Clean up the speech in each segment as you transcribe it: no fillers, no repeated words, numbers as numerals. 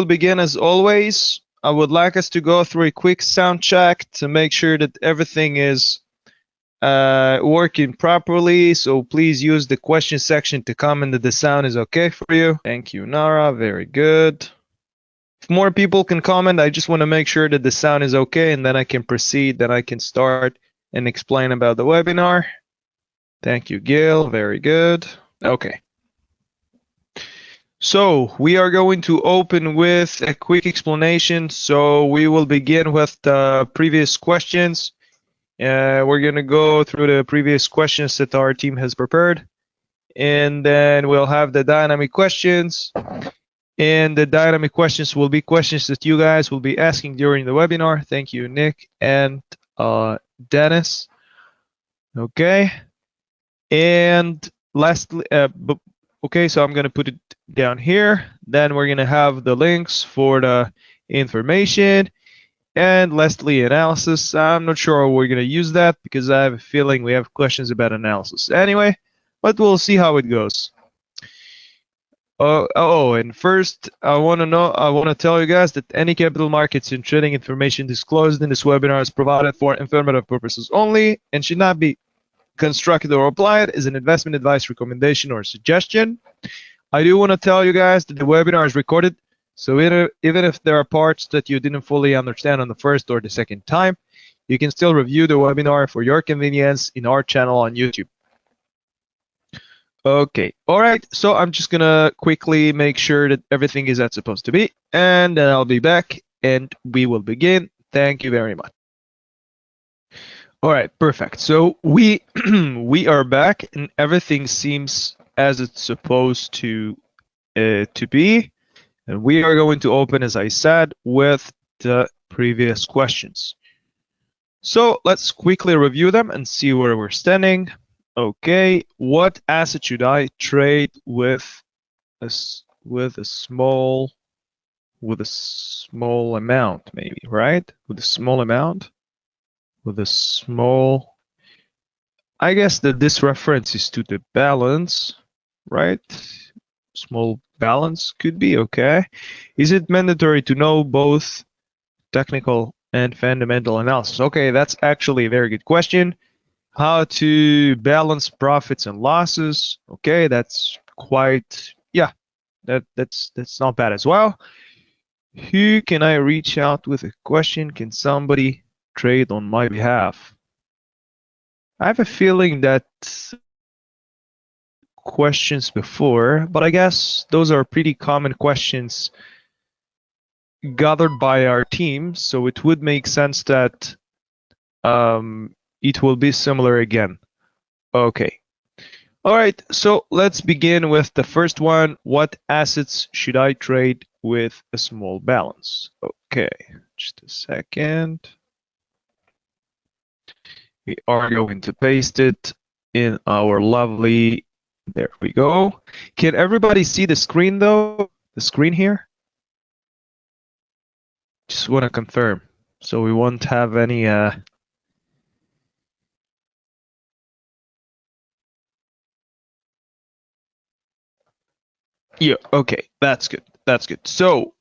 will begin as always, I would like us to go through a quick sound check to make sure that everything is working properly. So please use the question section to comment that the sound is okay for you. Thank you, Nara. Very good. If more people can comment, I just want to make sure that the sound is okay, and then I can proceed, then I can start and explain about the webinar. Thank you, Gil. Very good. Okay. So we are going to open with a quick explanation. So we will begin with the previous questions. We're going to go through the previous questions that our team has prepared, and then we'll have the dynamic questions. And the dynamic questions will be questions that you guys will be asking during the webinar. Thank you, Nick and Dennis. Okay. And lastly, okay, so I'm going to put it down here. Then we're going to have the links for the information. And lastly, analysis. I'm not sure we're going to use that because I have a feeling we have questions about analysis anyway, but we'll see how it goes. And first, I want to tell you guys that any capital markets and trading information disclosed in this webinar is provided for informative purposes only and should not be constructed or applied as an investment advice, recommendation, or suggestion. I do want to tell you guys that the webinar is recorded. So even if there are parts that you didn't fully understand on the first or the second time, you can still review the webinar for your convenience in our channel on YouTube. Okay, all right, so I'm just gonna quickly make sure that everything is as supposed to be, and then I'll be back and we will begin. Thank you very much. All right, perfect. So we are back and everything seems as it's supposed to be. And we are going to open, as I said, with the previous questions. So let's quickly review them and see where we're standing. Okay, what asset should I trade with a small amount, maybe, right? With a small amount, I guess that this reference is to the balance, right? Small balance could be okay. Is it mandatory to know both technical and fundamental analysis? Okay, that's actually a very good question. How to balance profits and losses? Okay, that's quite, yeah, that's not bad as well. Who can I reach out with a question? Can somebody trade on my behalf? I have a feeling that questions before, but I guess those are pretty common questions gathered by our team, so it would make sense that it will be similar again. Okay. All right, so let's begin with the first one. What assets should I trade with a small balance? Okay, just a second. We are going to paste it in our lovely, there we go. Can everybody see the screen though? The screen here? Just want to confirm, so we won't have any yeah, okay, that's good. That's good. So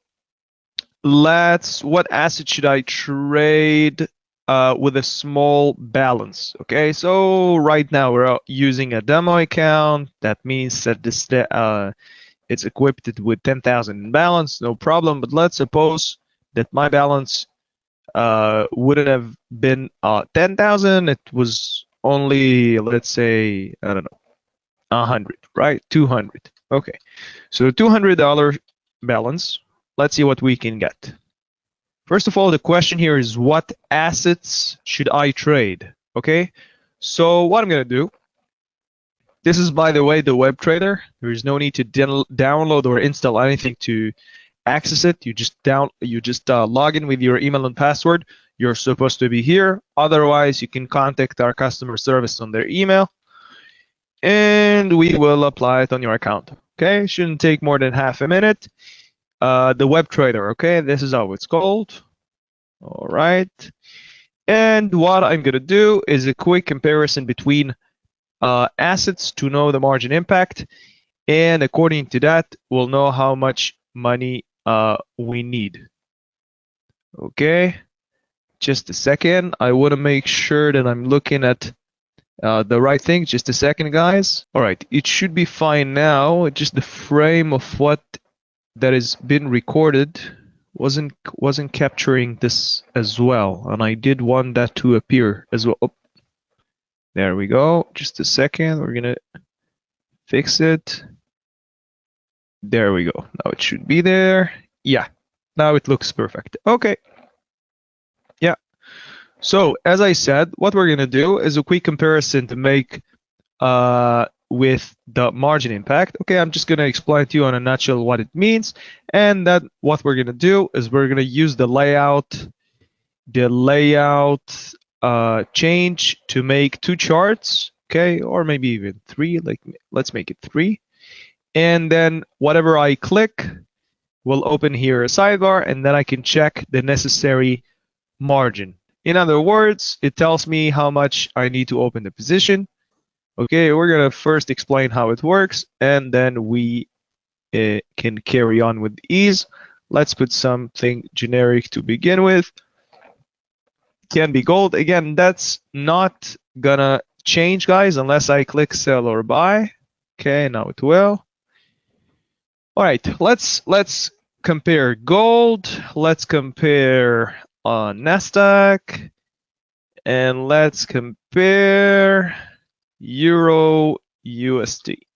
what asset should I trade with a small balance? Okay, so right now we're using a demo account. That means that this it's equipped with 10,000 in balance, no problem. But let's suppose that my balance wouldn't have been 10,000. It was only, let's say, I don't know, 100, right? 200. Okay, so $200 balance. Let's see what we can get. First of all, the question here is what assets should I trade? Okay, so what I'm gonna do, this is, by the way, the web trader. There is no need to download or install anything to access it. You just log in with your email and password. You're supposed to be here. Otherwise, you can contact our customer service on their email, and we will apply it on your account. Okay, shouldn't take more than half a minute. The web trader, okay, this is how it's called. All right, and what I'm gonna do is a quick comparison between assets to know the margin impact, and according to that, we'll know how much money we need. Okay, just a second. I want to make sure that I'm looking at the right thing. Just a second, guys. All right, it should be fine now. Just the frame of what that has been recorded wasn't capturing this as well, and I did want that to appear as well. Oh, there we go. Just a second. We're gonna fix it. There we go. Now it should be there. Yeah. Now it looks perfect. Okay. Yeah. So as I said, what we're gonna do is a quick comparison to make with the margin impact. Okay, I'm just gonna explain to you in a nutshell what it means, and then what we're gonna do is we're gonna use the layout change to make 2 charts. Okay, or maybe even 3. Like, let's make it 3, and then whatever I click will open here a sidebar, and then I can check the necessary margin. In other words, it tells me how much I need to open the position. Okay, we're gonna first explain how it works, and then we can carry on with ease. Let's put something generic to begin with. Can be gold. Again, that's not gonna change, guys, unless I click sell or buy. Okay, now it will. All right, let's compare gold. Let's compare Nasdaq, and let's compare Euro USD.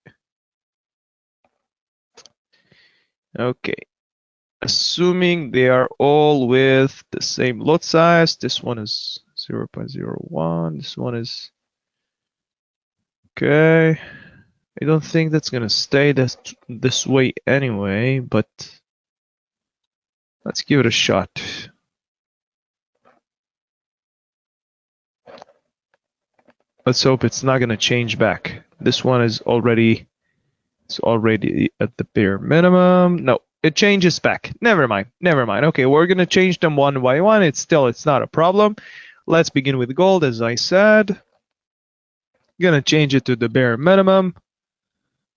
Okay, assuming they are all with the same lot size. This one is 0.01. This one is okay. I don't think that's gonna stay this way anyway, but let's give it a shot. Let's hope it's not gonna change back. This one is already at the bare minimum. No, it changes back. Never mind. Okay, we're gonna change them one by one. It's not a problem. Let's begin with gold, as I said. Gonna change it to the bare minimum.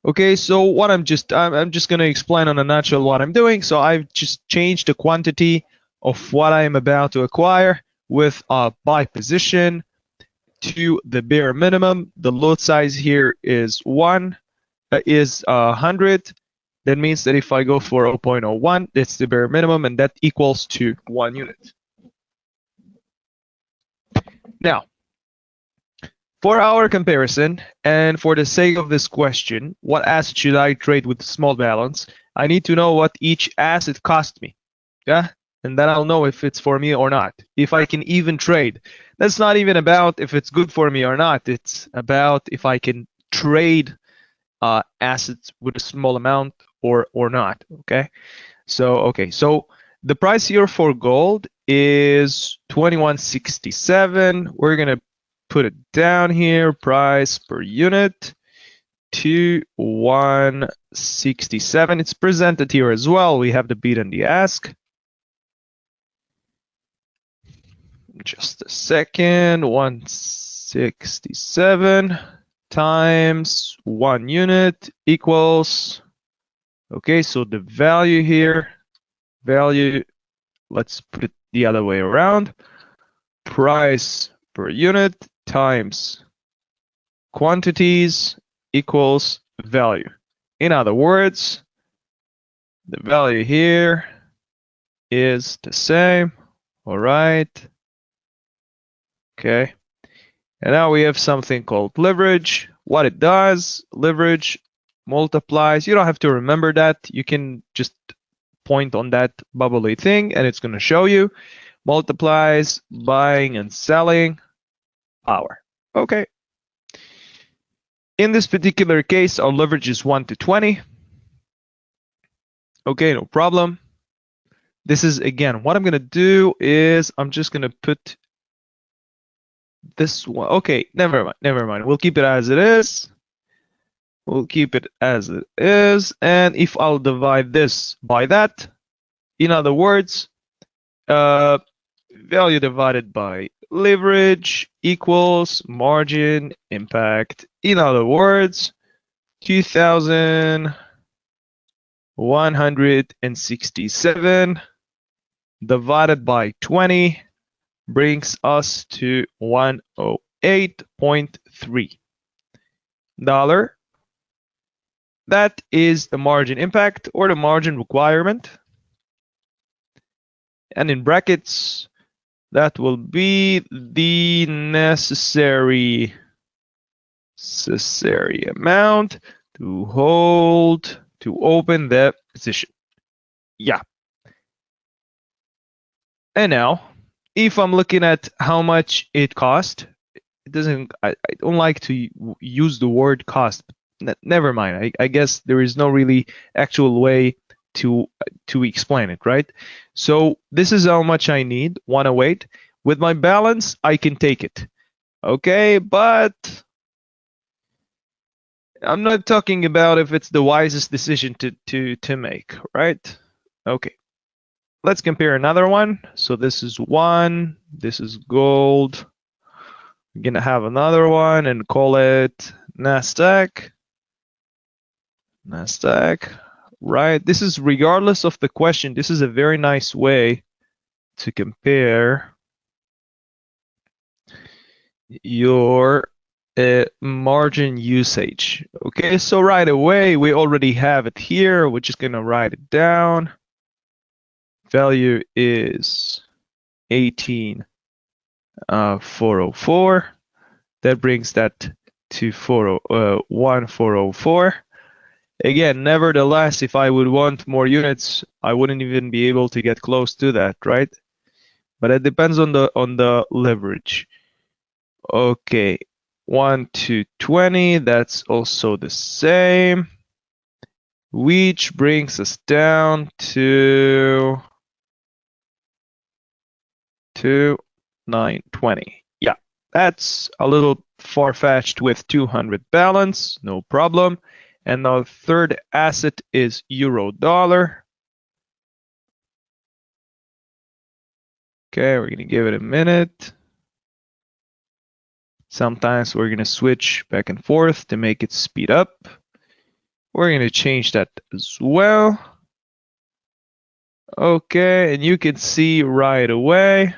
Okay, so what I'm just gonna explain on a nutshell what I'm doing. So I've just changed the quantity of what I'm about to acquire with a buy position to the bare minimum. The lot size here is 100. That means that if I go for 0.01, that's the bare minimum, and that equals to 1 unit. Now, for our comparison, and for the sake of this question, what asset should I trade with small balance? I need to know what each asset cost me. Yeah, and then I'll know if it's for me or not. If I can even trade. That's not even about if it's good for me or not. It's about if I can trade assets with a small amount or not. Okay, so the price here for gold is 2167. We're gonna put it down here, price per unit to 167. It's presented here as well. We have the bid and the ask. Just a second. 167 times 1 unit equals, okay, so the value here, let's put it the other way around. Price per unit times quantities equals value. In other words, the value here is the same. All right. Okay. And now we have something called leverage. What it does, leverage multiplies. You don't have to remember that. You can just point on that bubbly thing and it's going to show you. Multiplies buying and selling power. Okay. In this particular case, our leverage is 1 to 20. Okay, no problem. This is, again, what I'm going to do is I'm just going to put this one. Okay, never mind. We'll keep it as it is. And if I'll divide this by that, in other words, value divided by leverage equals margin impact. In other words, 2000 167 divided by 20 brings us to $108.3. That is the margin impact or the margin requirement. And in brackets, that will be the necessary amount to hold, to open the position. Yeah. And now, if I'm looking at how much it cost, it doesn't, I don't like to use the word cost, but never mind. I guess there is no really actual way to explain it, right? So this is how much I need, 108. With my balance, I can take it. Okay, but I'm not talking about if it's the wisest decision to make, right? Okay. Let's compare another one. So this is one, this is gold. We're gonna have another one and call it Nasdaq. Right? This is regardless of the question. This is a very nice way to compare your margin usage. Okay, so right away we already have it here. We're just gonna write it down. Value is 18,404. That brings that to 1,404. Again, nevertheless, if I would want more units, I wouldn't even be able to get close to that, right? But it depends on the leverage. Okay, 1 to 20, that's also the same, which brings us down to 920. Yeah, that's a little far-fetched with 200 balance, no problem. And our third asset is euro dollar. Okay, we're gonna give it a minute. Sometimes we're gonna switch back and forth to make it speed up. We're gonna change that as well. Okay, and you can see right away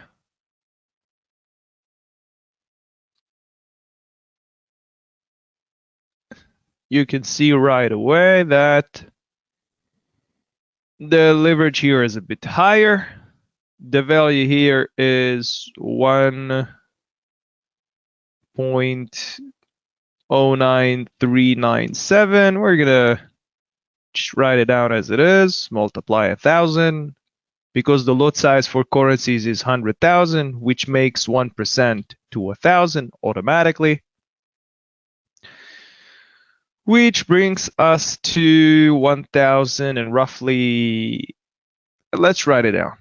that the leverage here is a bit higher. The value here is 1.09397. We're gonna just write it down as it is, multiply 1,000, because the lot size for currencies is 100,000, which makes 1% to 1,000 automatically, which brings us to 1,000 and roughly, let's write it down.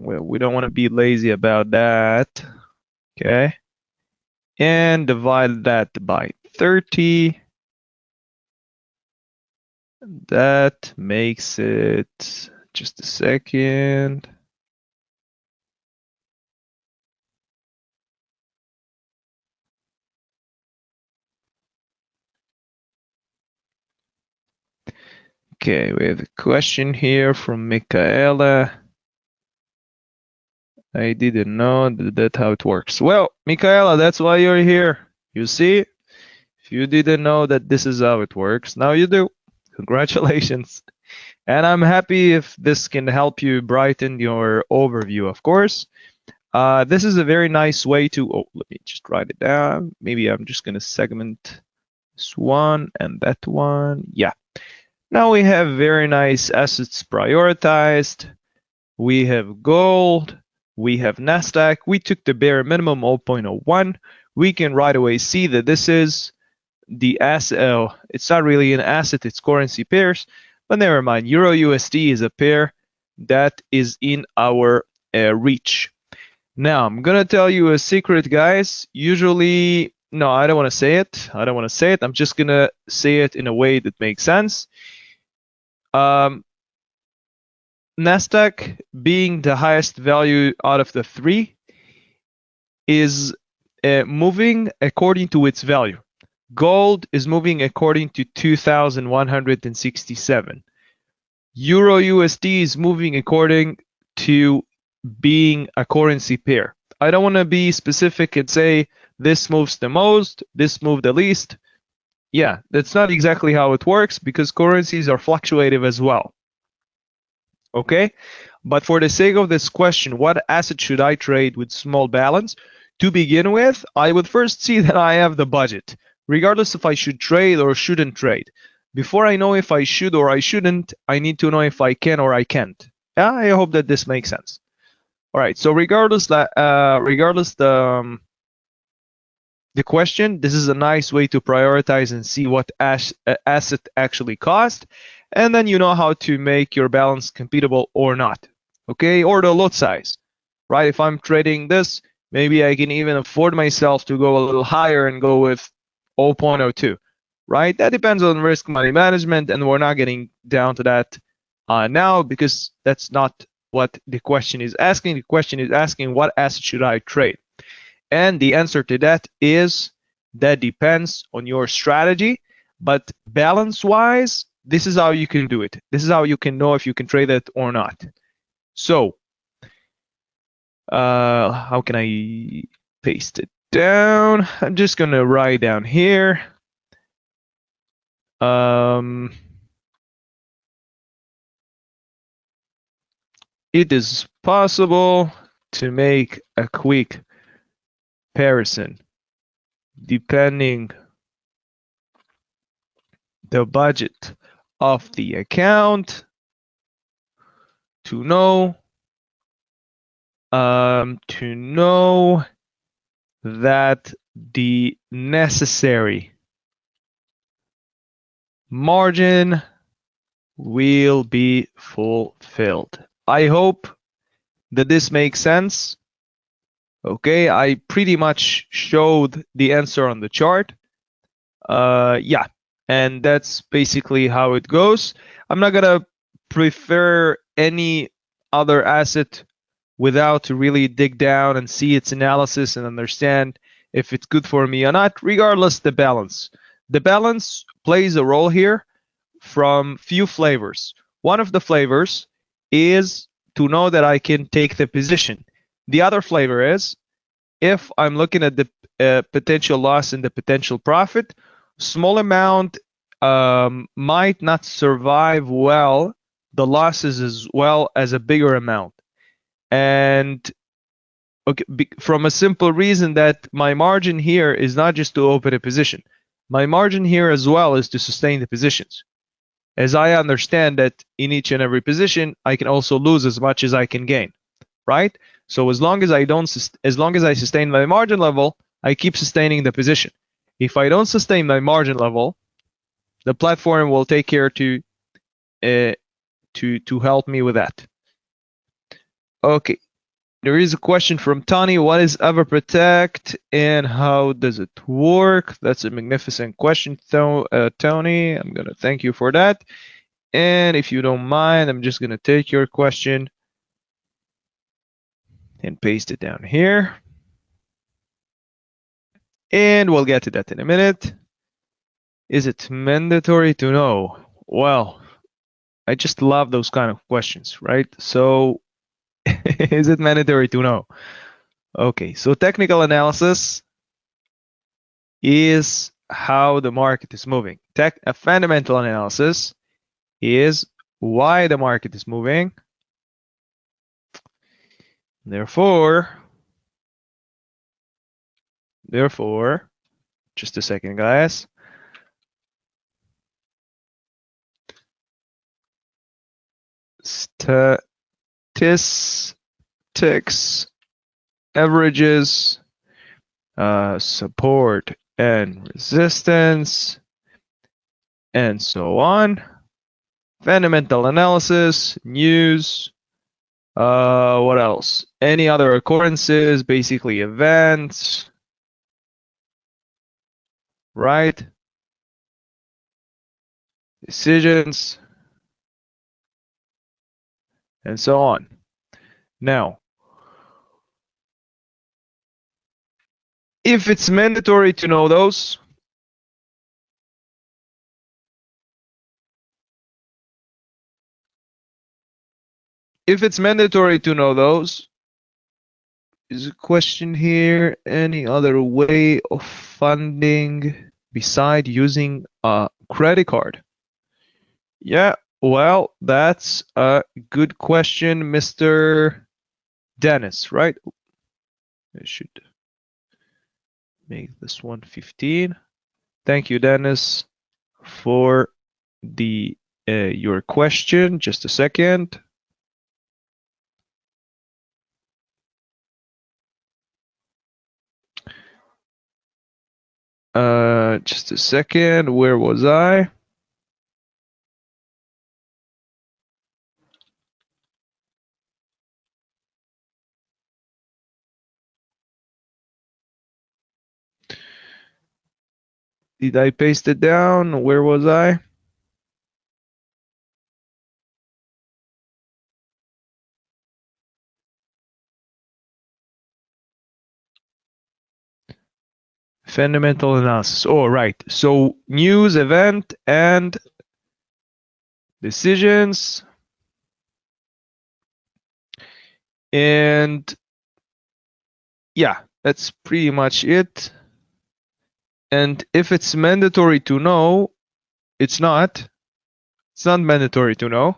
We don't want to be lazy about that. Okay. And divide that by 30. That makes it, just a second. Okay, we have a question here from Michaela. I didn't know that's how it works. Well, Michaela, that's why you're here. You see, if you didn't know that this is how it works, now you do. Congratulations. And I'm happy if this can help you brighten your overview, of course. This is a very nice way to, let me just write it down. Maybe I'm just going to segment this one and that one. Yeah. Now we have very nice assets prioritized. We have gold. We have Nasdaq. We took the bare minimum 0.01. We can right away see that this is the asset. It's not really an asset, it's currency pairs, but never mind. Euro USD is a pair that is in our reach. Now I'm gonna tell you a secret, guys. Usually, no, I don't want to say it. I'm just gonna say it in a way that makes sense. Nasdaq, being the highest value out of the three, is moving according to its value. Gold is moving according to 2,167. Euro USD is moving according to being a currency pair. I don't want to be specific and say this moves the most, this moved the least. Yeah, that's not exactly how it works because currencies are fluctuative as well. Okay, but for the sake of this question, what asset should I trade with small balance? To begin with, I would first see that I have the budget, regardless if I should trade or shouldn't trade. Before I know if I should or I shouldn't, I need to know if I can or I can't. Yeah, I hope that this makes sense. All right, so regardless the question, this is a nice way to prioritize and see what asset actually cost, and then you know how to make your balance computable or not, okay? Or the lot size, right? If I'm trading this, maybe I can even afford myself to go a little higher and go with 0.02, right? That depends on risk money management, and we're not getting down to that now because that's not what the question is asking. The question is asking what asset should I trade? And the answer to that is that depends on your strategy. But balance-wise, this is how you can do it. This is how you can know if you can trade it or not. So, how can I paste it down? I'm just going to write down here. It is possible to make a quick comparison depending the budget of the account to know that the necessary margin will be fulfilled. I hope that this makes sense. Okay, I pretty much showed the answer on the chart. Yeah, and that's basically how it goes. I'm not gonna prefer any other asset without to really dig down and see its analysis and understand if it's good for me or not, regardless the balance. The balance plays a role here from few flavors. One of the flavors is to know that I can take the position. The other flavor is if I'm looking at the potential loss and the potential profit, small amount might not survive well the losses as well as a bigger amount. And okay, from a simple reason that my margin here is not just to open a position. My margin here as well is to sustain the positions. As I understand that in each and every position, I can also lose as much as I can gain, right? So as long as I sustain my margin level, I keep sustaining the position. If I don't sustain my margin level, the platform will take care to help me with that. Okay, there is a question from Tony. What is AvaProtect and how does it work? That's a magnificent question, Tony. I'm gonna thank you for that. And if you don't mind, I'm just gonna take your question and paste it down here. And we'll get to that in a minute. Is it mandatory to know? Well, I just love those kind of questions, right? So, is it mandatory to know? Okay, so technical analysis is how the market is moving. A fundamental analysis is why the market is moving. Therefore, just a second, guys. Statistics, averages, support and resistance, and so on. Fundamental analysis, news, what else? Any other occurrences, basically events, right? Decisions, and so on. Now, if it's mandatory to know those, if it's mandatory to know those, is a question here, any other way of funding beside using a credit card? Yeah, well, that's a good question, Mr. Dennis, right? I should make this one 15. Thank you, Dennis, for the your question. Just a second. Just a second. Where was I? Did I paste it down? Where was I? Fundamental analysis. Oh, right. So news, event, and decisions. And yeah, that's pretty much it. And if it's mandatory to know, it's not. It's not mandatory to know,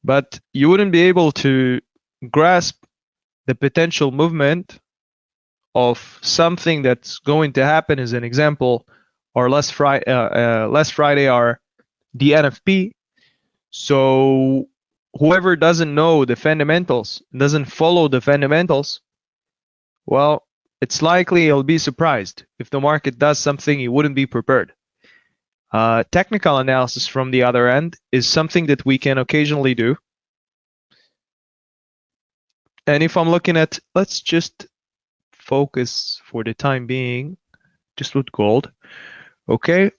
but you wouldn't be able to grasp the potential movement of something that's going to happen. As an example, or last Friday are the NFP. So whoever doesn't know the fundamentals, doesn't follow the fundamentals, well, it's likely he'll be surprised. If the market does something, he wouldn't be prepared. Technical analysis from the other end is something that we can occasionally do. And if I'm looking at, let's just focus for the time being, just with gold. Okay.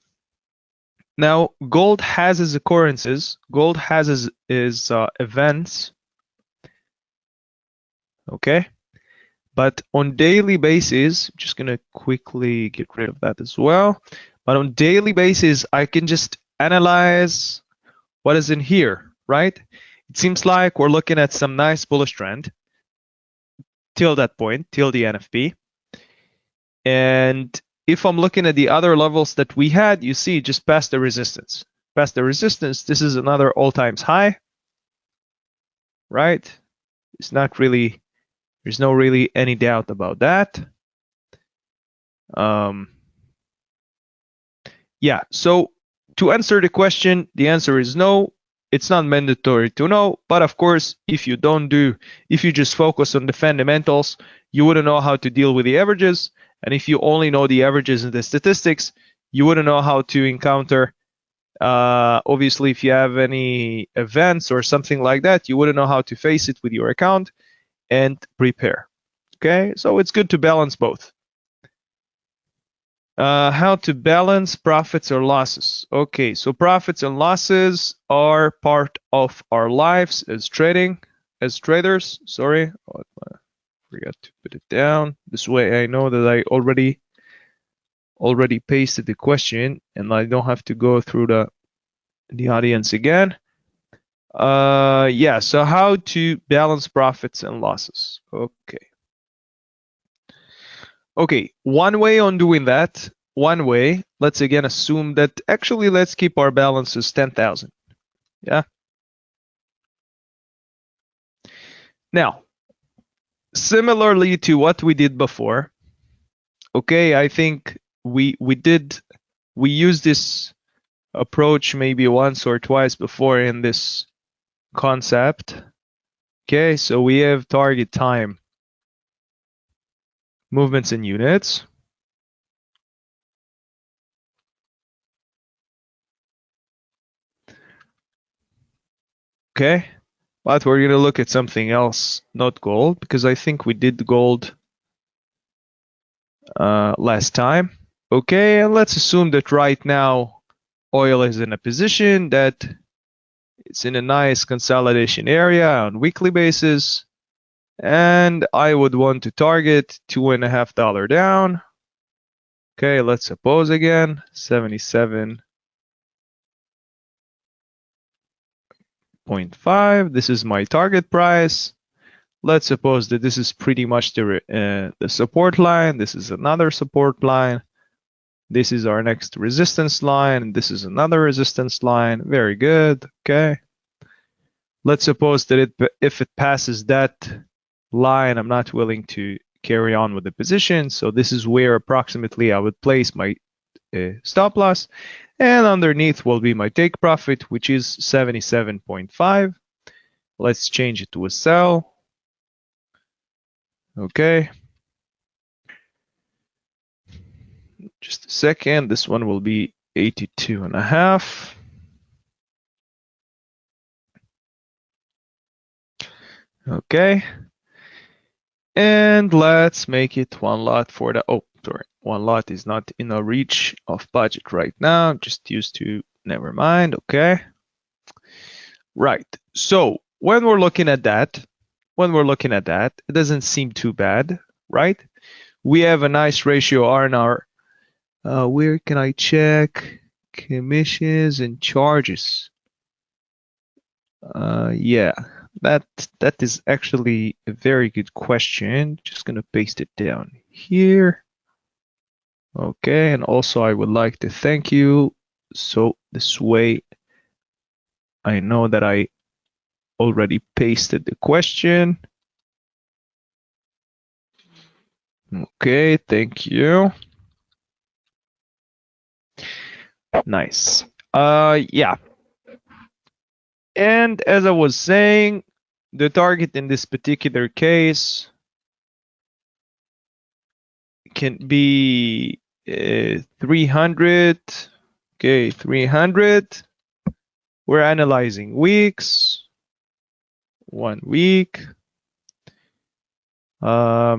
Now, gold has its occurrences. Gold has its events. Okay. But on daily basis, just gonna quickly get rid of that as well. But on daily basis, I can just analyze what is in here, right? It seems like we're looking at some nice bullish trend till that point, till the NFP. And if I'm looking at the other levels that we had, you see just past the resistance. Past the resistance, this is another all-times high, right? It's not really, there's no really any doubt about that. Yeah, so to answer the question, the answer is no. It's not mandatory to know, but of course, if you just focus on the fundamentals, you wouldn't know how to deal with the averages. And if you only know the averages and the statistics, you wouldn't know how to encounter, obviously, if you have any events or something like that, you wouldn't know how to face it with your account and prepare. Okay, so it's good to balance both. How to balance profits or losses. Okay, so profits and losses are part of our lives as traders. Sorry, oh, I forgot to put it down. This way I know that I already pasted the question and I don't have to go through the audience again. Yeah, so how to balance profits and losses. Okay, one way on doing that, let's again assume that actually let's keep our balance as 10,000. Yeah. Now, similarly to what we did before, okay, I think we used this approach maybe once or twice before in this concept. Okay, so we have target time, movements in units. Okay, but we're going to look at something else, not gold, because I think we did gold last time. Okay, and let's assume that right now oil is in a position that it's in a nice consolidation area on weekly basis, and I would want to target $2.50 down. Okay, let's suppose again 77.5 0.5. This is my target price. Let's suppose that this is pretty much the support line. This is another support line. This is our next resistance line. And this is another resistance line. Very good. Okay. Let's suppose that if it passes that line, I'm not willing to carry on with the position. So this is where approximately I would place my stop loss. And underneath will be my take profit, which is 77.5. Let's change it to a sell. Okay. Just a second. This one will be 82.5. Okay. And let's make it one lot for the, oh, sorry, one lot is not in a reach of budget right now. Just used to, never mind. Okay. Right. So when we're looking at that, it doesn't seem too bad, right? We have a nice ratio R&R. Where can I check commissions and charges? Yeah, that is actually a very good question. Just gonna paste it down here. Okay, and also I would like to thank you. So this way I know that I already pasted the question. Okay, thank you. Nice. Yeah. And as I was saying, the target in this particular case can be 300. Okay, 300. We're analyzing weeks. 1 week. The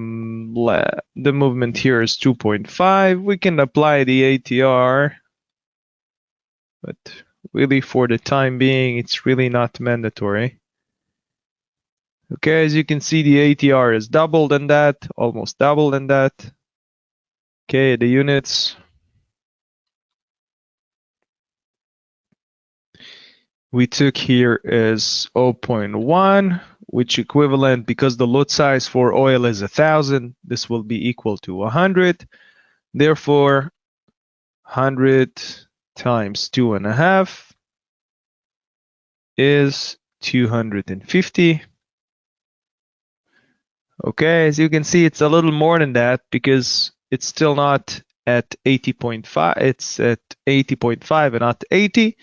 movement here is 2.5. We can apply the ATR, but really for the time being, it's really not mandatory. Okay, as you can see, the ATR is double than that, almost double than that. Okay, the units. We took here is 0.1, which equivalent, because the lot size for oil is 1,000, this will be equal to 100. Therefore, 100 times 2.5 is 250. Okay, as you can see, it's a little more than that because it's still not at 80.5. It's at 80.5 and not 80.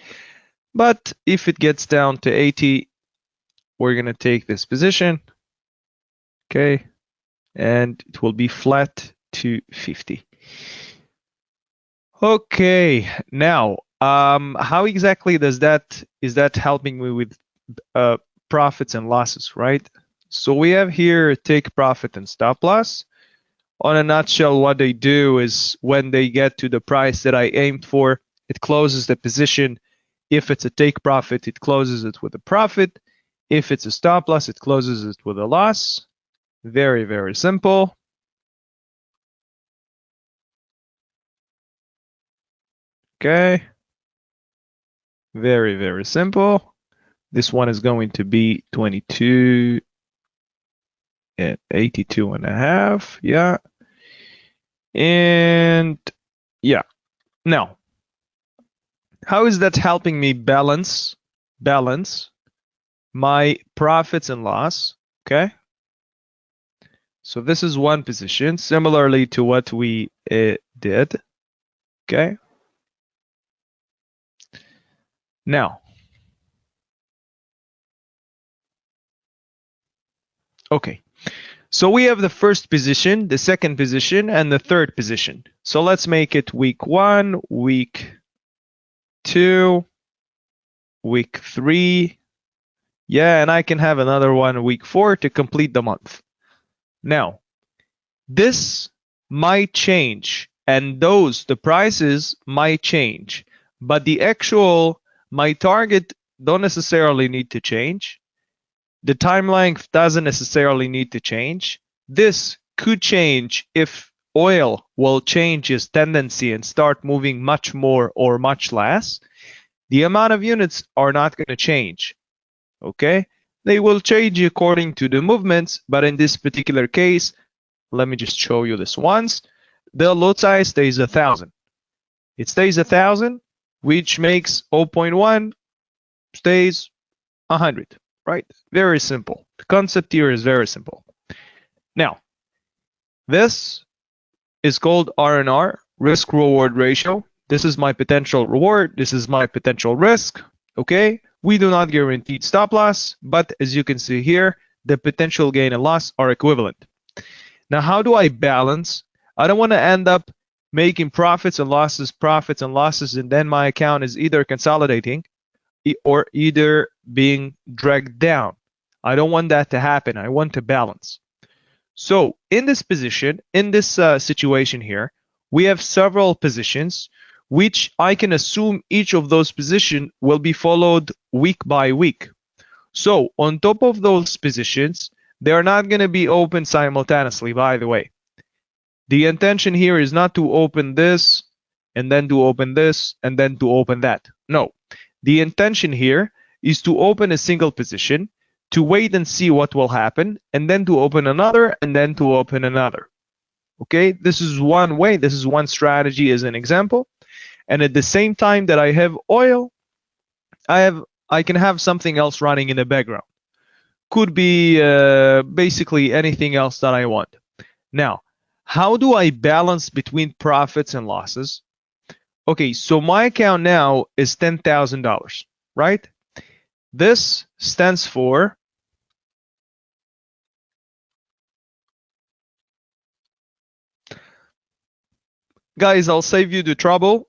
But if it gets down to 80, we're going to take this position. Okay, and it will be flat to 50. Okay, now how exactly is that helping me with profits and losses, right? So we have here take profit and stop loss. On a nutshell, what they do is when they get to the price that I aimed for, it closes the position. If it's a take profit, it closes it with a profit. If it's a stop loss, it closes it with a loss. Very, very simple. Okay. Very, very simple. This one is going to be 22 at 82.5. Yeah. And yeah. Now, how is that helping me balance my profits and loss? Okay. So this is one position, similarly to what we did. Okay. Now, okay. So we have the first position, the second position, and the third position. So let's make it week 1, week 2, week 3. Yeah, and I can have another one week 4 to complete the month. Now, this might change, and the prices might change, but the actual, my target don't necessarily need to change. The time length doesn't necessarily need to change. This could change if oil will change its tendency and start moving much more or much less. The amount of units are not going to change. Okay, they will change according to the movements, but in this particular case, let me just show you this once. The lot size stays 1,000. It stays 1,000, which makes 0.1 stays 100, right? Very simple. The concept here is very simple. Now, this is called R&R, risk reward ratio. This is my potential reward. This is my potential risk. Okay, we do not guarantee stop loss, but as you can see here, the potential gain and loss are equivalent. Now, how do I balance? I don't want to end up making profits and losses, and then my account is either consolidating or either being dragged down. I don't want that to happen. I want to balance. So in this position, in this situation here, we have several positions which I can assume each of those positions will be followed week by week. So on top of those positions, they're not going to be open simultaneously, by the way. The intention here is not to open this and then to open this and then to open that. No, the intention here is to open a single position, to wait and see what will happen, and then to open another, and then to open another. Okay, this is one way, this is one strategy as an example. And at the same time that I have oil, I can have something else running in the background. Could be basically anything else that I want. Now, how do I balance between profits and losses? Okay, so my account now is $10,000, right? This stands for guys, I'll save you the trouble.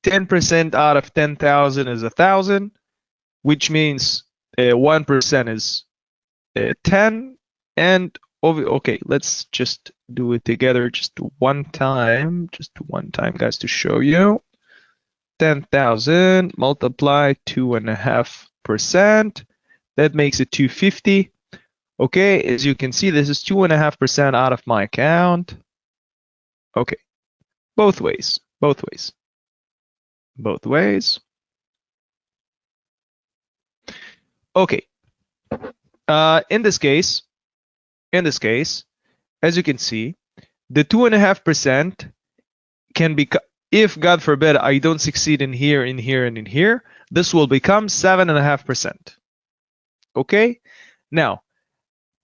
10% out of 10,000 is 1,000, which means 1% is 10. And okay, let's just do it together just one time, guys, to show you. 10,000 multiply 2.5%. That makes it 250. Okay, as you can see, this is 2.5% out of my account. Okay, both ways. Okay. In this case, as you can see, the 2.5% can be, if God forbid I don't succeed in here, and in here, this will become 7.5%. Okay. Now,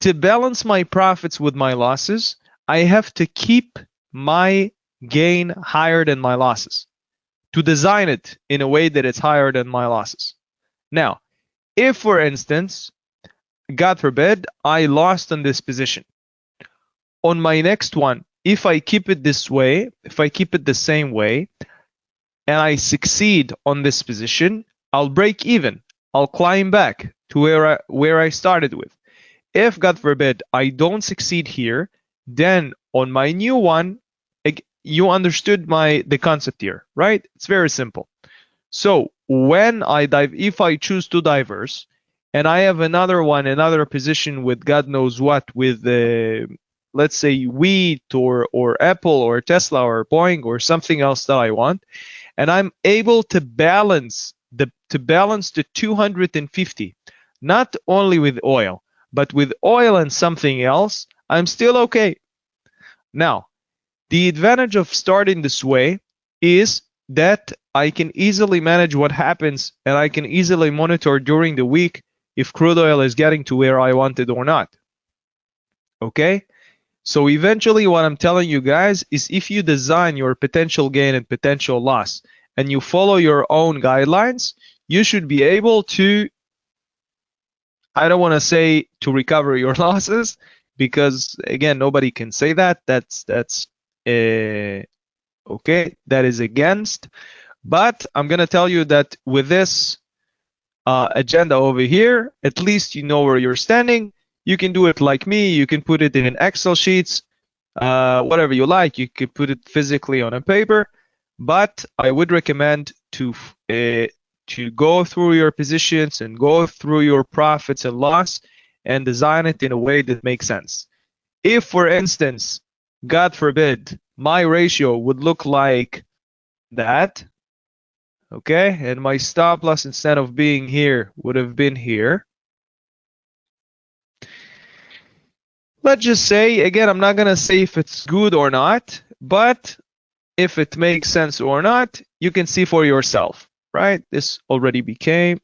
to balance my profits with my losses, I have to keep my gain higher than my losses, to design it in a way that it's higher than my losses. Now, if for instance, God forbid, I lost on this position, on my next one, if I keep it this way, if I keep it the same way, and I succeed on this position, I'll break even. I'll climb back to where I started with. If God forbid I don't succeed here, then on my new one, you understood the concept here, right? It's very simple. So when if I choose to diverse, and I have another position with God knows what, with let's say wheat or Apple or Tesla or Boeing or something else that I want, and I'm able to balance the 250, not only with oil, but with oil and something else, I'm still okay. Now, the advantage of starting this way is that I can easily manage what happens, and I can easily monitor during the week if crude oil is getting to where I want it or not. Okay? So eventually what I'm telling you guys is, if you design your potential gain and potential loss and you follow your own guidelines, you should be able to, I don't want to say to recover your losses, because again, nobody can say that. That's okay, that is against. But I'm going to tell you that with this agenda over here, at least you know where you're standing. You can do it like me. You can put it in Excel sheets, whatever you like. You could put it physically on a paper. But I would recommend to go through your positions and go through your profits and loss and design it in a way that makes sense. If, for instance, God forbid, my ratio would look like that, Okay, and my stop loss, instead of being here, would have been here. Let's just say, again, I'm not gonna say if it's good or not, but if it makes sense or not, you can see for yourself, right? This already became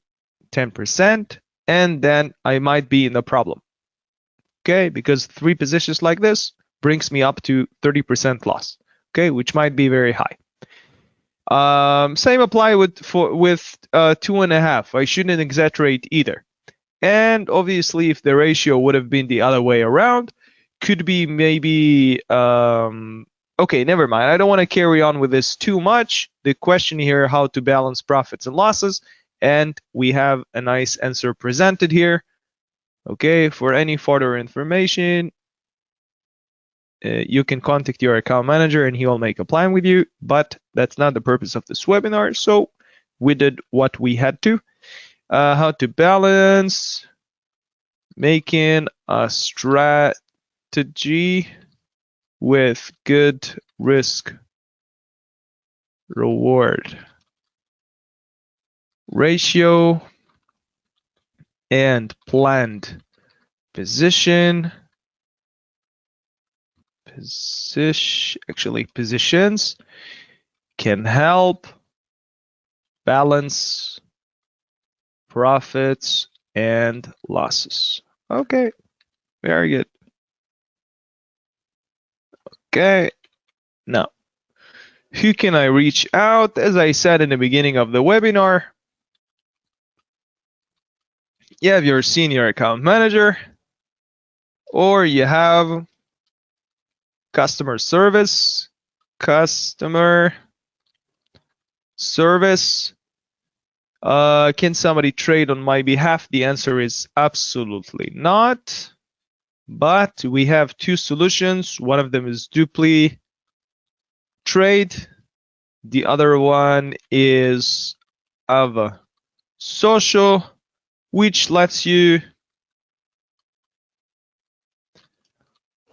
10%, and then I might be in the problem. Okay, because 3 positions like this brings me up to 30% loss. Okay, which might be very high. Same apply with 2.5. I shouldn't exaggerate either. And obviously, if the ratio would have been the other way around, could be maybe okay, never mind. I don't want to carry on with this too much. The question here, how to balance profits and losses, and we have a nice answer presented here. Okay, for any further information, you can contact your account manager and he will make a plan with you, but that's not the purpose of this webinar. So we did what we had to. How to balance, making a strategy with good risk reward ratio and planned positions can help balance profits and losses. Okay, very good. Okay, now, who can I reach out? As I said in the beginning of the webinar, you have your senior account manager, or you have customer service. Can somebody trade on my behalf? The answer is absolutely not. But we have 2 solutions. One of them is AvaTrade. The other one is AvaSocial, which lets you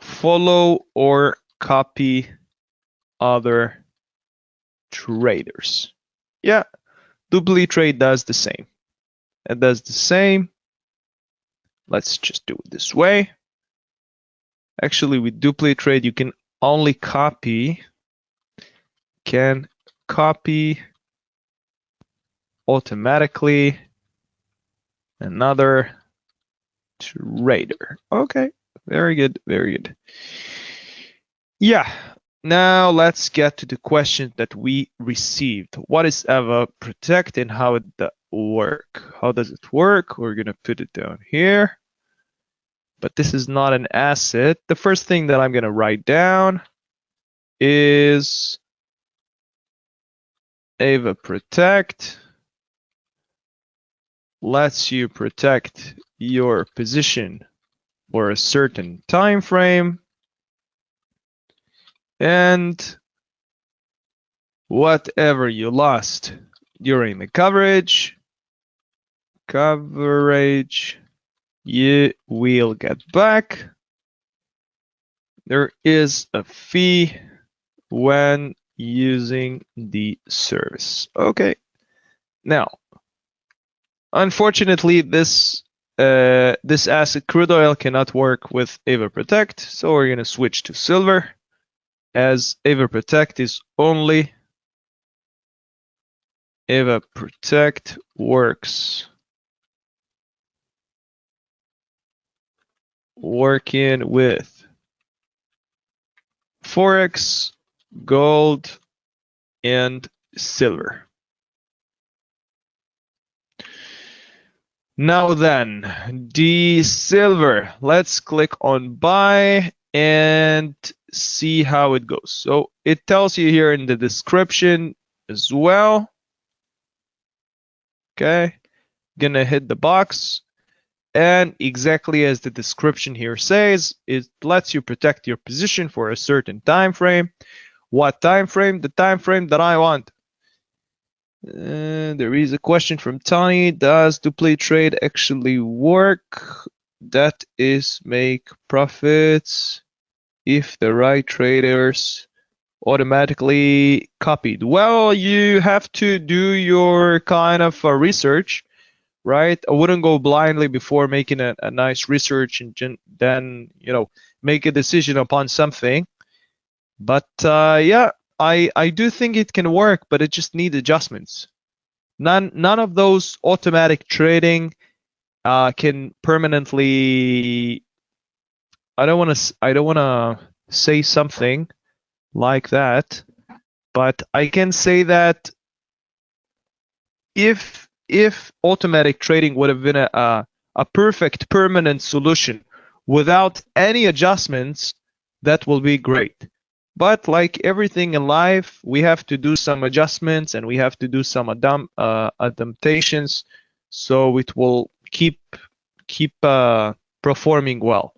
follow or copy other traders. Yeah, AvaTrade does the same. It does the same. Let's just do it this way. Actually, with AvaTrade, you can only copy automatically another trader. Okay, very good, very good. Yeah, now let's get to the question that we received. What is AvaProtect and how it work? How does it work? We're gonna put it down here. But this is not an asset. The first thing that I'm gonna write down is AvaProtect lets you protect your position for a certain time frame, and whatever you lost during the coverage, you will get back. There is a fee when using the service. Okay. Now, unfortunately, this asset, crude oil, cannot work with AvaProtect, so we're gonna switch to silver, as AvaProtect is only AvaProtect works working with Forex, gold, and silver. Now then, the silver, let's click on buy and see how it goes. So it tells you here in the description as well. Okay, gonna hit the box, and exactly as the description here says, it lets you protect your position for a certain time frame. What time frame? The time frame that I want. There is a question from Tony. Does AvaTrade actually work? That is, make profits if the right traders automatically copied? Well, you have to do your kind of research, right? I wouldn't go blindly before making a nice research and then, make a decision upon something. But yeah, I do think it can work, but it just needs adjustments. None of those automatic trading can permanently. I don't want to say something like that, but I can say that if automatic trading would have been a perfect permanent solution without any adjustments, that will be great. But like everything in life, we have to do some adjustments and we have to do some adaptations, so it will keep performing well.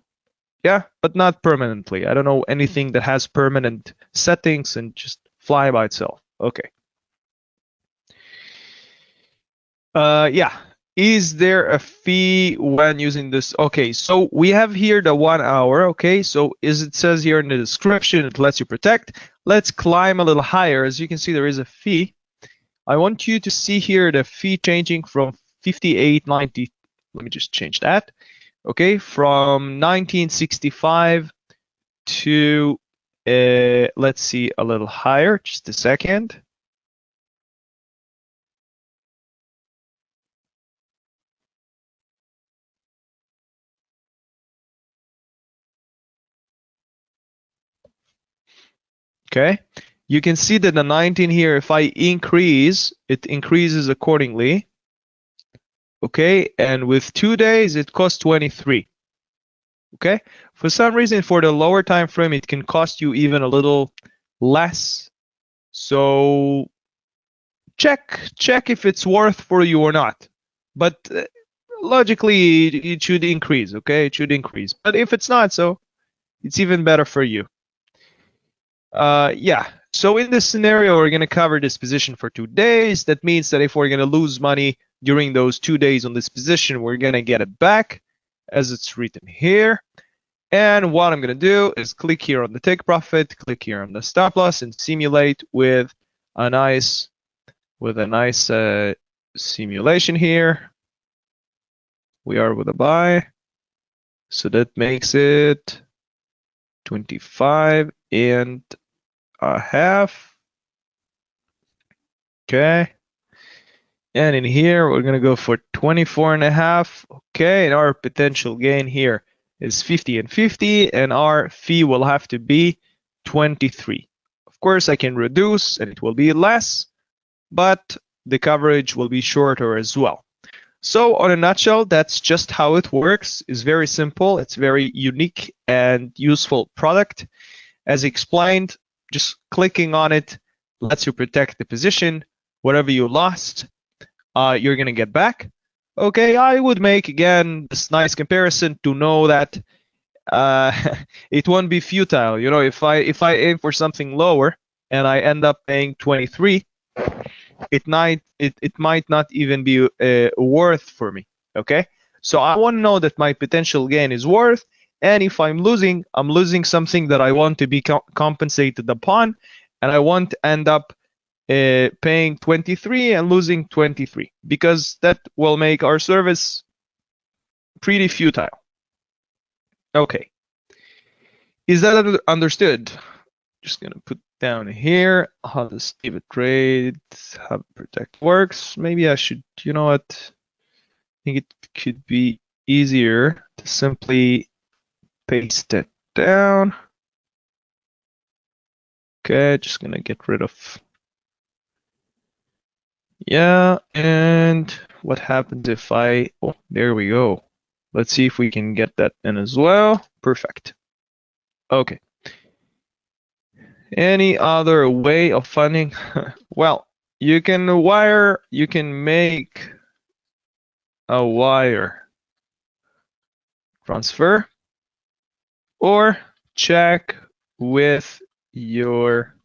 Yeah, but not permanently. I don't know anything that has permanent settings and just fly by itself. Okay. Yeah. Is there a fee when using this? Okay, so we have here the 1 hour. Okay, so as it says here in the description, it lets you protect. Let's climb a little higher. As you can see, there is a fee. I want you to see here the fee changing from 58.90. Let me just change that. Okay, from 1965 to let's see, a little higher. Just a second. Okay, you can see that the 19 here, if I increase, it increases accordingly. Okay, and with 2 days, it costs 23. Okay, for some reason, for the lower time frame, it can cost you even a little less. So check if it's worth for you or not. But logically, it should increase. Okay, it should increase. But if it's not, so it's even better for you. Yeah, so in this scenario, we're going to cover this position for 2 days. That means that if we're going to lose money during those 2 days on this position, we're going to get it back as it's written here. And what I'm going to do is click here on the take profit, click here on the stop loss, and simulate with a nice simulation here. We are with a buy, so that makes it 25 and a half. Okay, and in here we're gonna go for 24 and a half. Okay, and our potential gain here is 50 and 50, and our fee will have to be 23. Of course, I can reduce and it will be less, but the coverage will be shorter as well. So on a nutshell, that's just how it works. It's very simple. It's very unique and useful product. As explained, just clicking on it lets you protect the position. Whatever you lost, you're going to get back. Okay, I would make, again, this nice comparison to know that it won't be futile. You know, if I aim for something lower and I end up paying 23, it might not even be worth for me. Okay, so I want to know that my potential gain is worth, and if I'm losing something that I want to be compensated upon, and I want to end up paying 23 and losing 23, because that will make our service pretty futile. Okay, is that understood? Just gonna put down here how this AvaTrade, how protect works. Maybe I should, you know what? I think it could be easier to simply paste it down. Okay, just gonna get rid of. Yeah, and what happens if I, oh, there we go. Let's see if we can get that in as well. Perfect. Okay. Any other way of funding? Well, you can make a wire transfer or check with your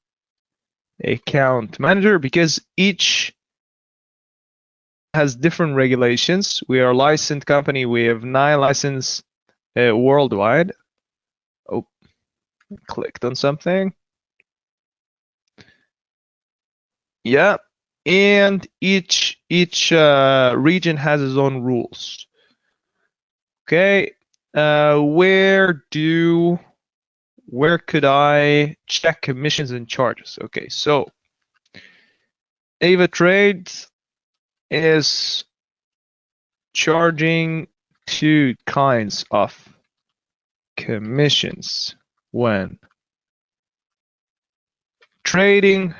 account manager, because each has different regulations. We are a licensed company. We have 9 licenses worldwide. Oh, clicked on something. Yeah, and each region has its own rules. Okay, where could I check commissions and charges? Okay, so AvaTrade is charging two kinds of commissions when trading.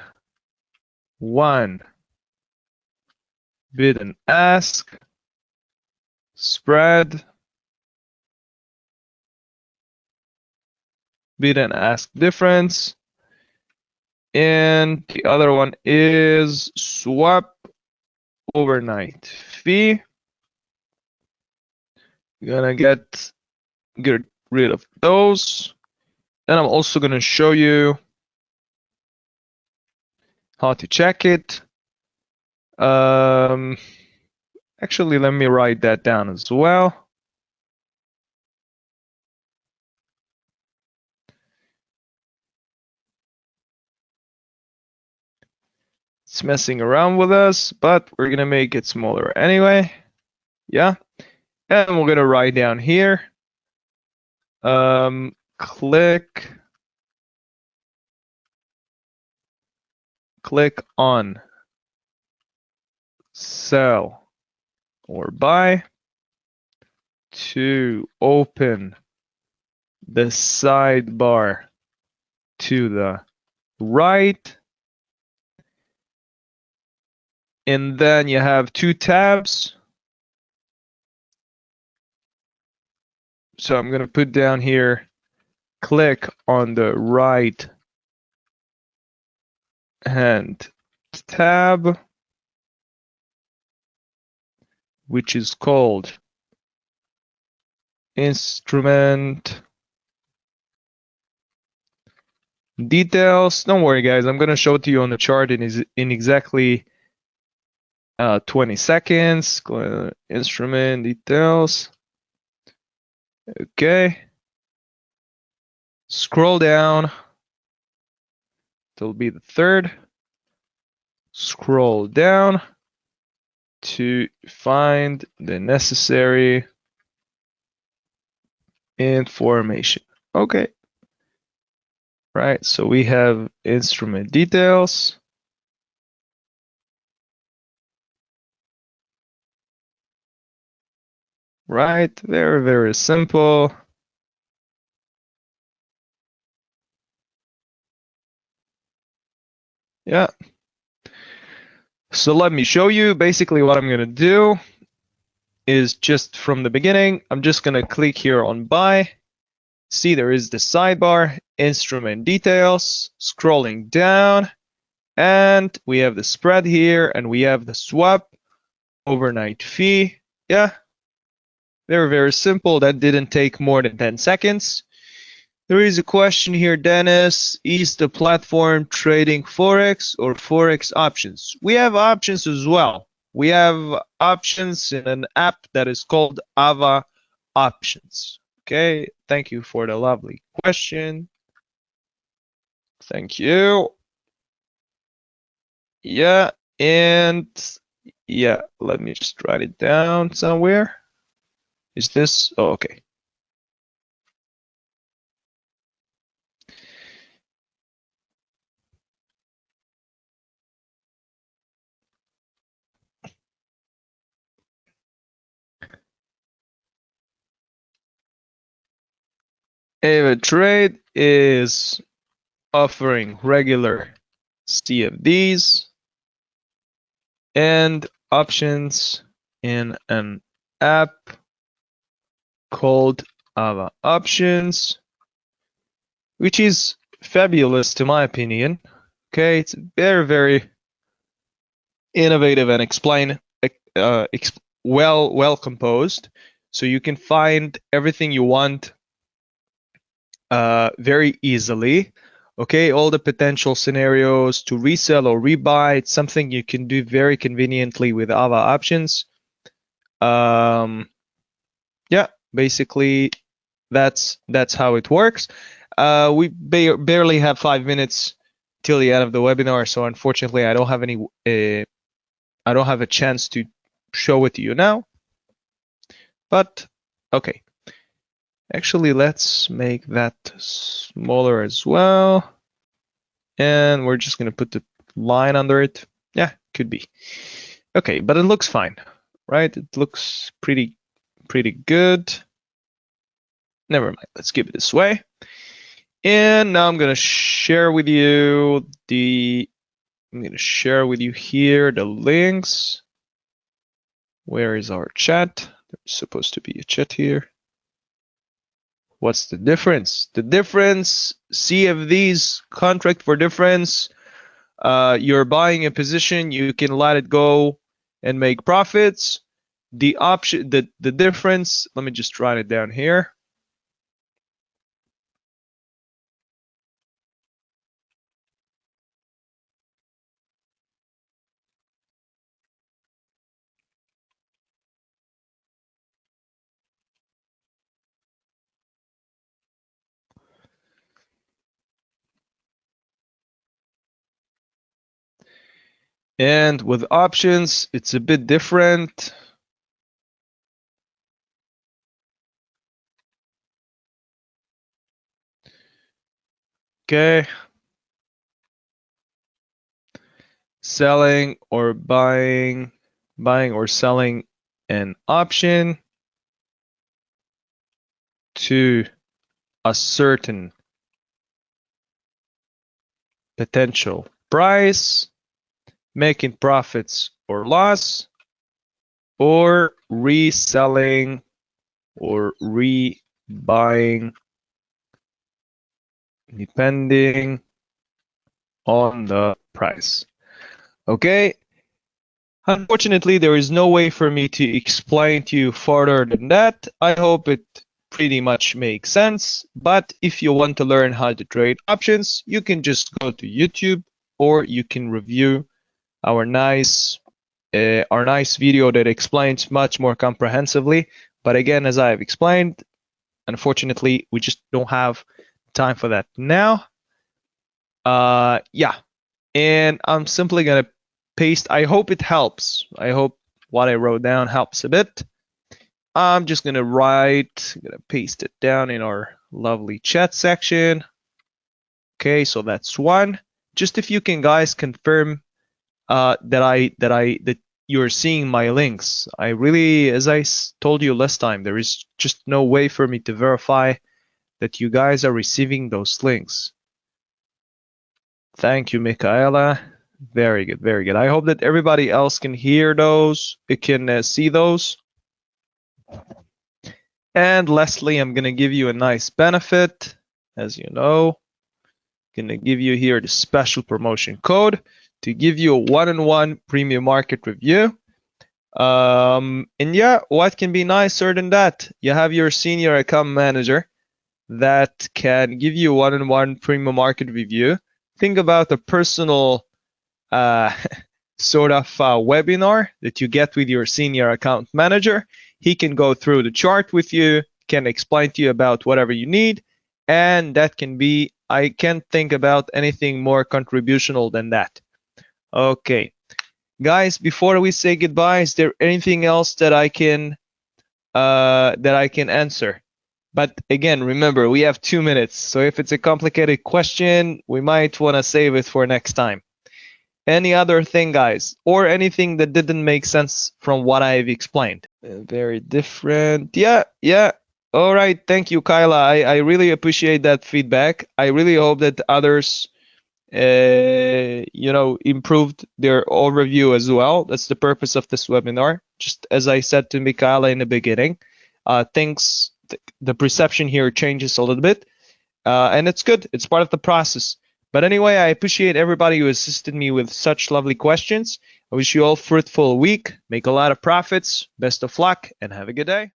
One, bid and ask spread, bid and ask difference, and the other one is swap overnight fee. We're gonna get rid of those, and I'm also gonna show you how to check it. Actually, let me write that down as well. It's messing around with us, but we're gonna make it smaller anyway. Yeah, and we're gonna write down here. Click on sell or buy to open the sidebar to the right, and then you have two tabs. So I'm going to put down here, click on the right hand tab, which is called instrument details. Don't worry, guys. I'm going to show it to you on the chart in exactly 20 seconds. Instrument details. Okay. Scroll down. It'll be the third. Scroll down to find the necessary information. Okay. Right. So we have instrument details. Right. Very, very simple. Yeah. So let me show you. Basically what I'm going to do is just from the beginning, I'm just going to click here on buy. See, there is the sidebar, instrument details, scrolling down, and we have the spread here, and we have the swap overnight fee. Yeah, very, very simple. That didn't take more than 10 seconds. There is a question here, Dennis. Is the platform trading Forex or Forex options? We have options as well. We have options in an app that is called Ava Options. Okay, thank you for the lovely question. Thank you. Yeah, and yeah, let me just write it down somewhere. Is this? Oh, okay. AvaTrade is offering regular CFDs and options in an app called Ava Options, which is fabulous to my opinion. Okay, it's very, very innovative and well composed. So you can find everything you want very easily. Okay, all the potential scenarios to resell or rebuy, it's something you can do very conveniently with Ava Options. Yeah, basically that's how it works. We barely have 5 minutes till the end of the webinar. So unfortunately, I don't have any. I don't have a chance to show it to you now. But okay. Actually, let's make that smaller as well. And we're just going to put the line under it. Yeah, could be. Okay, but it looks fine, right? It looks pretty good. Never mind, let's keep it this way. And now I'm going to share with you here the links. Where is our chat? There's supposed to be a chat here. What's the difference? The difference, CFDs, contract for difference. You're buying a position, you can let it go and make profits. The option, the difference, let me just write it down here. And with options, it's a bit different. Okay. Selling or buying or selling an option to a certain potential price, making profits or loss, or reselling or rebuying depending on the price. Okay. Unfortunately, there is no way for me to explain to you further than that. I hope it pretty much makes sense. But if you want to learn how to trade options, you can just go to YouTube, or you can review our nice video that explains much more comprehensively. But again, as I have explained, unfortunately, we just don't have time for that now. Yeah, and I'm simply gonna paste. I hope it helps. I hope what I wrote down helps a bit. I'm just gonna paste it down in our lovely chat section. Okay, so that's one. Just if you can, guys, confirm that you're seeing my links. I really, as I told you last time, there is just no way for me to verify that you guys are receiving those links. Thank you, Michaela. Very good, very good. I hope that everybody else can hear those, it can see those. And lastly, I'm gonna give you a nice benefit. As you know, I'm gonna give you here the special promotion code to give you a one-on-one premium market review. And yeah, what can be nicer than that? You have your senior account manager that can give you one-on-one premium market review. Think about a personal sort of webinar that you get with your senior account manager. He can go through the chart with you, can explain to you about whatever you need, and that can be, I can't think about anything more contributional than that. Okay, guys, before we say goodbye, is there anything else that I can answer? But again, remember, we have 2 minutes, so if it's a complicated question, we might want to save it for next time. Any other thing, guys, or anything that didn't make sense from what I've explained? Very different. Yeah. All right. Thank you, Kyla. I really appreciate that feedback. I really hope that others, improved their overview as well. That's the purpose of this webinar. Just as I said to Michaela in the beginning, the perception here changes a little bit, and it's good. It's part of the process. But anyway, I appreciate everybody who assisted me with such lovely questions. I wish you all a fruitful week. Make a lot of profits. Best of luck, and have a good day.